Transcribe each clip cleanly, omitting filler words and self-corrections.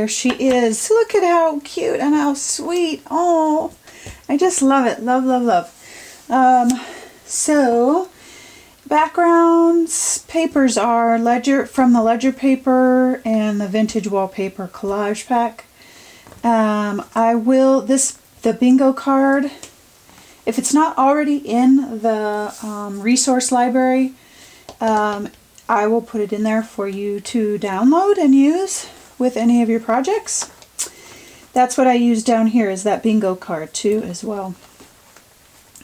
there she is. Look at how cute and how sweet. Oh, I just love it. Love, love, love. So backgrounds, papers are from the ledger paper and the vintage wallpaper collage pack. The bingo card, if it's not already in the resource library, I will put it in there for you to download and use with any of your projects. That's what I use down here, is that bingo card too as well.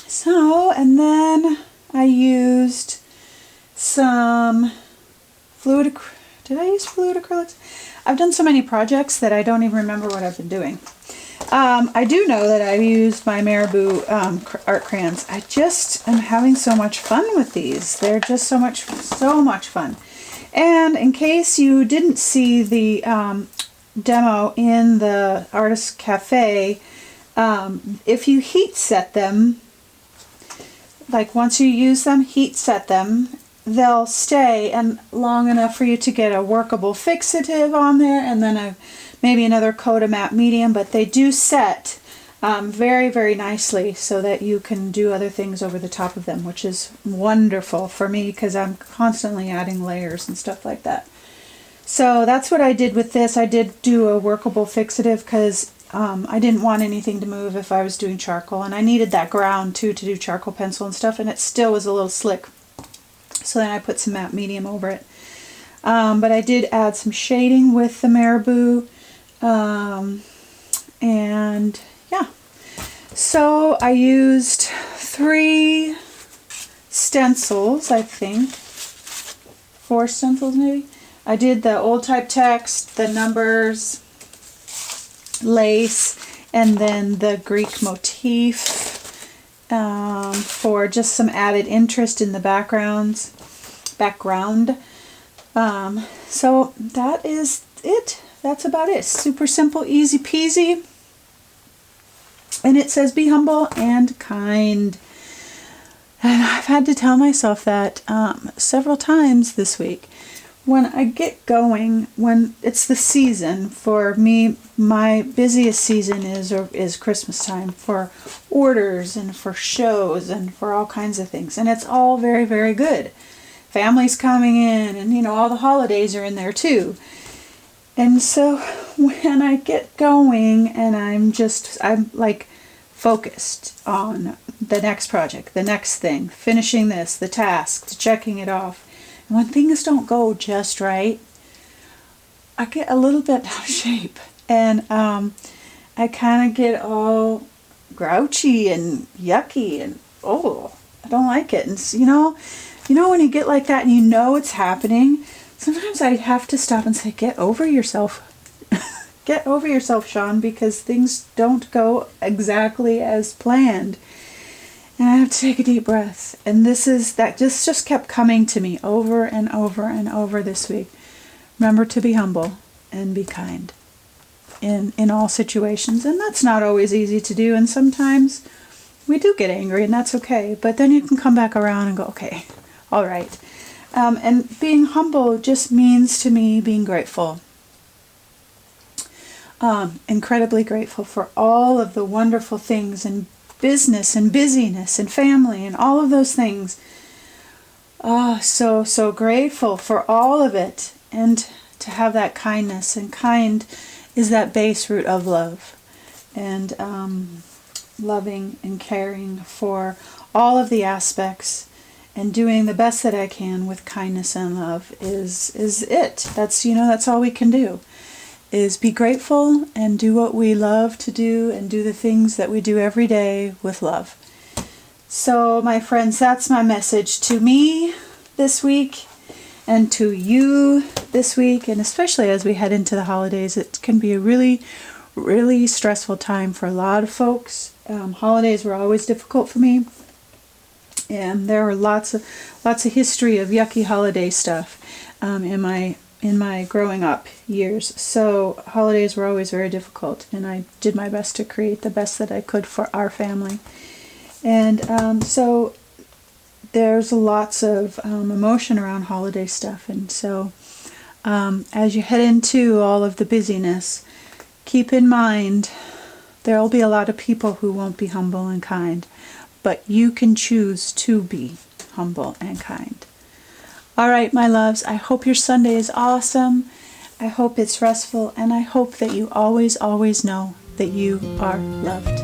So, and then I used some fluid, did I use fluid acrylics? I've done so many projects that I don't even remember what I've been doing. I do know that I've used my Marabou art crayons. I just am having so much fun with these. They're just so much fun. And in case you didn't see the demo in the Artist Cafe, if you heat set them, like once you use them, heat set them, they'll stay and long enough for you to get a workable fixative on there, and then maybe another coat of matte medium, but they do set very, very nicely so that you can do other things over the top of them, which is wonderful for me because I'm constantly adding layers and stuff like that. So that's what I did with this. I did do a workable fixative because I didn't want anything to move if I was doing charcoal, and I needed that ground too to do charcoal pencil and stuff, and it still was a little slick. So then I put some matte medium over it. But I did add some shading with the Marabou. And yeah, so I used 3 stencils, I think, 4 stencils maybe. I did the old type text, the numbers, lace, and then the Greek motif for just some added interest in the background. So that is it. That's about it. Super simple, easy peasy. And it says be humble and kind. And I've had to tell myself that several times this week. When I get going, when it's the season for me, my busiest season is Christmas time, for orders and for shows and for all kinds of things. And it's all very, very good. Family's coming in, and all the holidays are in there too. And so when I get going and I'm like focused on the next project, the next thing, finishing this, the task, checking it off. And when things don't go just right, I get a little bit out of shape. And I kind of get all grouchy and yucky and, I don't like it. And when you get like that and it's happening, sometimes I have to stop and say, get over yourself. Get over yourself, Shawn, because things don't go exactly as planned. And I have to take a deep breath. And that just kept coming to me over and over and over this week. Remember to be humble and be kind in all situations. And that's not always easy to do. And sometimes we do get angry, and that's okay. But then you can come back around and go, okay, all right. And being humble just means to me being grateful. Incredibly grateful for all of the wonderful things in business and busyness and family and all of those things. So grateful for all of it, and to have that kindness. And kind is that base root of love. And loving and caring for all of the aspects and doing the best that I can with kindness and love is it. That's all we can do, is be grateful and do what we love to do and do the things that we do every day with love. So, my friends, that's my message to me this week and to you this week, and especially as we head into the holidays. It can be a really, really stressful time for a lot of folks. Holidays were always difficult for me. And there are lots of history of yucky holiday stuff in my growing up years. So holidays were always very difficult, and I did my best to create the best that I could for our family. And so there's lots of emotion around holiday stuff, and so as you head into all of the busyness, keep in mind there will be a lot of people who won't be humble and kind, but you can choose to be humble and kind. All right, my loves, I hope your Sunday is awesome. I hope it's restful, and I hope that you always, always know that you are loved.